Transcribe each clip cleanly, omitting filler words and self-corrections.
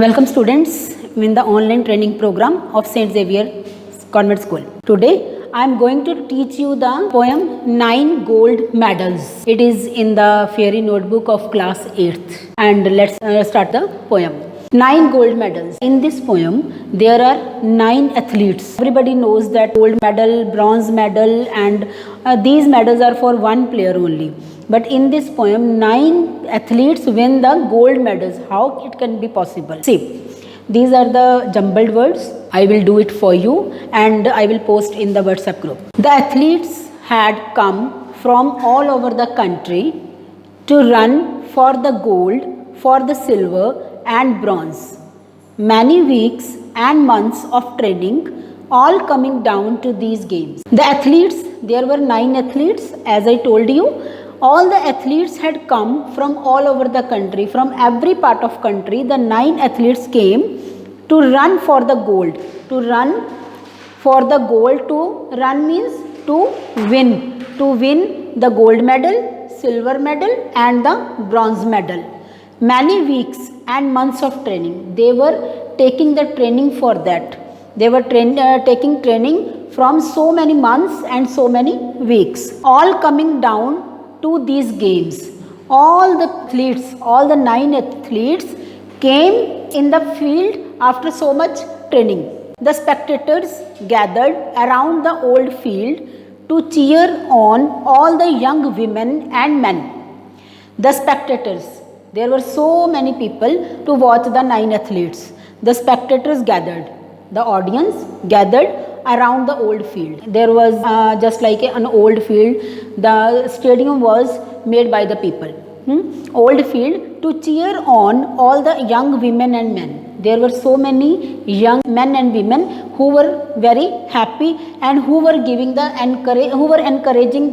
Welcome students in the online training program of St. Xavier Convent School. Today I am going to teach you the poem 9 Gold Medals. It is in the fairy notebook of class 8th and let's start the poem. 9 gold medals. In this poem there are 9 athletes. Everybody knows that gold medal, bronze medal and these medals are for one player only. But in this poem, 9 athletes win the gold medals. How it can be possible? See, these are the jumbled words. I will do it for you and I will post in the WhatsApp group. The athletes had come from all over the country to run for the gold, for the silver and bronze. Many weeks and months of training, all coming down to these games. The athletes, there were 9 athletes, as I told you. All the athletes had come from all over the country, from every part of country. The 9 athletes came to run for the gold. To run for the gold, to run means to win the gold medal, silver medal and the bronze medal. Many weeks and months of training. They were taking the training for that. They were taking training from so many months and so many weeks. All coming down to these games. All the athletes, all the 9 athletes came in the field after so much training. The spectators gathered around the old field to cheer on all the young women and men. The spectators, there were so many people to watch the 9 athletes. The spectators gathered, the audience gathered around the old field. There was just like an old field. The stadium was made by the people. Old field to cheer on all the young women and men. There were so many young men and women who were very happy and who were encouraging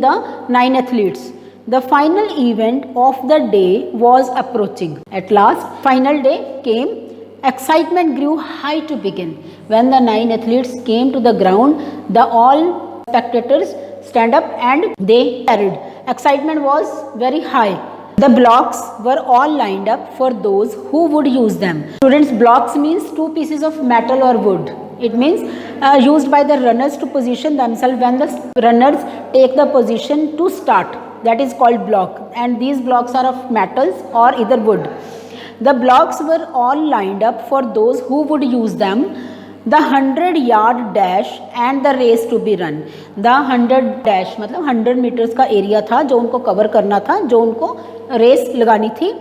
the 9 athletes. The final event of the day was approaching. At last, final day came. Excitement grew high to begin. When the 9 athletes came to the ground, the all spectators stand up and they cheered. Excitement was very high. The blocks were all lined up for those who would use them. Students, blocks means 2 pieces of metal or wood. It means used by the runners to position themselves when the runners take the position to start. That is called block. And these blocks are of metals or either wood. The blocks were all lined up for those who would use them. The 100-yard dash and the race to be run. The 100 dash मतलब 100 metres का area था जो उनको cover करना था, जो उनको race लगानी थी.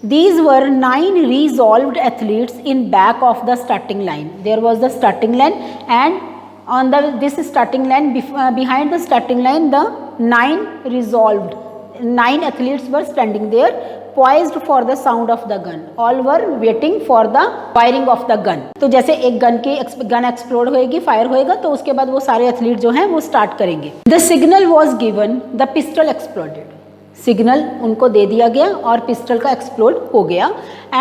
These were 9 resolved athletes in back of the starting line. There was the starting line and on this starting line, behind the starting line, the 9 resolved. 9 athletes were standing there, poised for the sound of the gun. All were waiting for the firing of the gun. तो जैसे एक gun explode होएगी, fire होएगा, तो उसके बाद वो सारे एथलीट जो हैं वो स्टार्ट करेंगे. The signal was given, the pistol exploded. Signal उनको दे दिया गया और पिस्टल का एक्सप्लोड हो गया.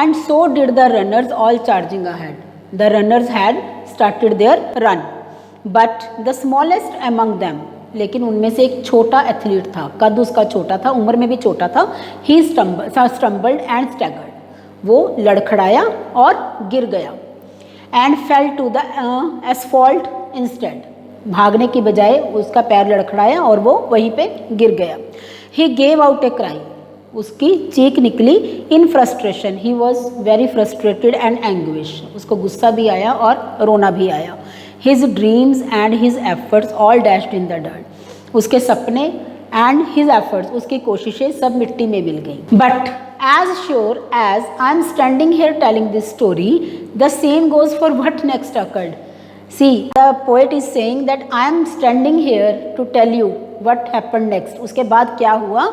And so did the runners, all charging ahead. The runners had started their run. But the smallest among them, लेकिन उनमें से एक छोटा एथलीट था, कद उसका छोटा था, उम्र में भी छोटा था. He stumbled and staggered. वो लड़खड़ाया और गिर गया. And fell to the asphalt instead. भागने की बजाय उसका पैर लड़खड़ाया और वो वहीं पे गिर गया. He gave out a cry. उसकी चीख निकली. In frustration, he was very frustrated and anguish. उसको गुस्सा भी आया और रोना भी आया. His dreams and his efforts all dashed in the dirt. उसके सपने and his efforts, उसकी कोशिशें सब मिट्टी में मिल गई. But as sure as I am standing here telling this story, the same goes for what next occurred. See, the poet is saying that I am standing here to tell you what happened next. उसके बाद क्या हुआ?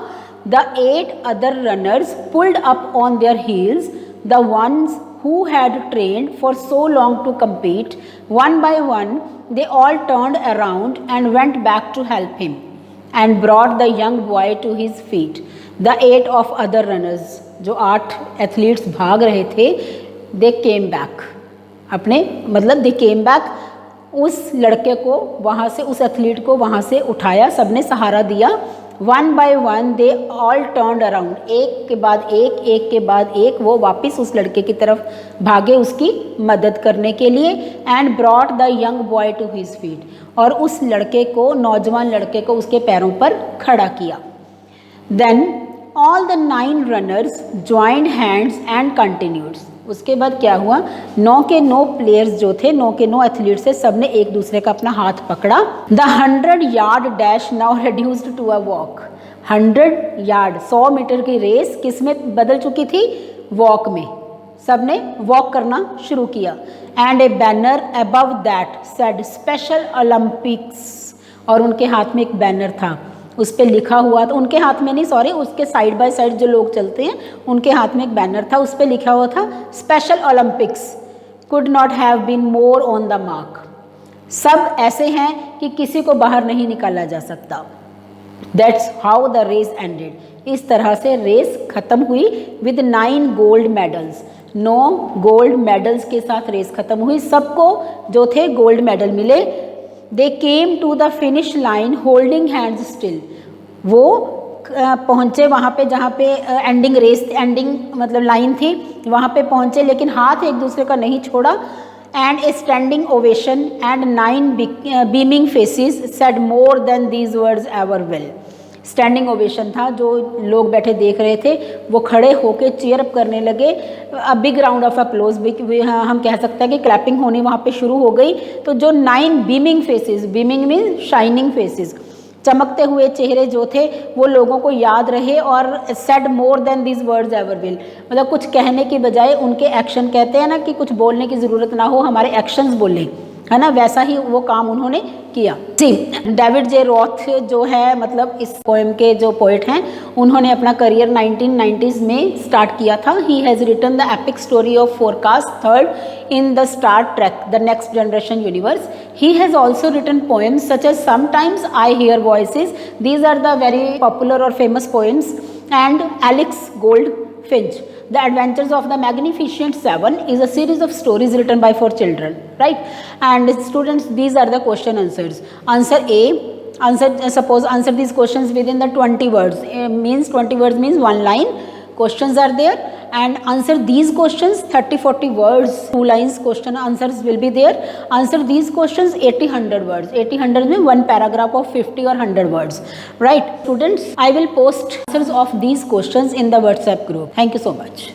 The 8 other runners pulled up on their heels, the ones who had trained for so long to compete. One by one, they all turned around and went back to help him and brought the young boy to his feet. The 8 of other runners, जो 8 athletes भाग रहे थे, they came back. अपने मतलब they came back. उस लड़के को वहाँ से, उस एथलीट को वहाँ से उठाया, सबने सहारा दिया one by one they all turned around, एक के बाद एक के बाद एक वो वापस उस लड़के की तरफ भागे उसकी मदद करने के लिए। And brought the young boy to his feet, और उस लड़के को, नौजवान लड़के को उसके पैरों पर खड़ा किया। Then all the 9 runners joined hands and continued, उसके बाद क्या हुआ, 9 के 9 प्लेयर्स जो थे, 9 के 9 एथलीट्स से सबने एक दूसरे का अपना हाथ पकड़ा। The 100 yard dash now reduced to a walk, 100 yard 100 metre की रेस किस में बदल चुकी थी, वॉक में, सबने वॉक करना शुरू किया। And A banner above that said special Olympics, और उनके हाथ में एक बैनर था, उस पर लिखा हुआ था, उनके हाथ में नहीं सॉरी, उसके साइड बाय साइड जो लोग चलते हैं उनके हाथ में एक बैनर था, उस पर लिखा हुआ था Special Olympics could not have been more on the mark, सब ऐसे हैं कि किसी को बाहर नहीं निकाला जा सकता। That's how the race ended, इस तरह से रेस खत्म हुई with 9 gold medals, 9 gold medals के साथ रेस खत्म हुई, सबको जो थे गोल्ड मेडल मिले। They came to the finish line holding hands still, वो पहुँचे वहाँ पे जहाँ पे एंडिंग रेस, एंडिंग मतलब लाइन थी, वहाँ पे पहुँचे लेकिन हाथ एक दूसरे का नहीं छोड़ा। And A standing ovation and 9 beaming faces said more than these words ever will, standing ovation था, जो लोग बैठे देख रहे थे वो खड़े होके चीयर अप करने लगे। A big round of applause, हम कह सकते हैं कि क्लैपिंग होनी वहाँ पे शुरू हो गई। तो जो 9 beaming faces, beaming mean shining faces, चमकते हुए चेहरे जो थे वो लोगों को याद रहे। और said more than this words ever will, मतलब कुछ कहने की बजाय उनके एक्शन, कहते हैं ना कि कुछ बोलने की ज़रूरत ना हो, हमारे एक्शंस बोले, है ना, वैसा ही वो काम उन्होंने किया। जी, डेविड जे रॉथ जो है मतलब इस पोएम के जो पोइट हैं, उन्होंने अपना करियर 1990s में स्टार्ट किया था। He has written the epic story of forecast third in the Star Trek the Next Generation universe. He has also written poems such as Sometimes I Hear Voices. These are the very popular or famous poems. And Alex Goldfinch, The Adventures of the Magnificent Seven is a series of stories written by 4 children, right? And students, these are the question answers. Answer A, answer these questions within the 20 words. Means 20 words means 1 line. Questions are there, and answer these questions 30-40 words, 2 lines question answers will be there. Answer these questions 80-100 words. 80-100 means 1 paragraph of 50 or 100 words, right? Students, I will post answers of these questions in the WhatsApp group. Thank you so much.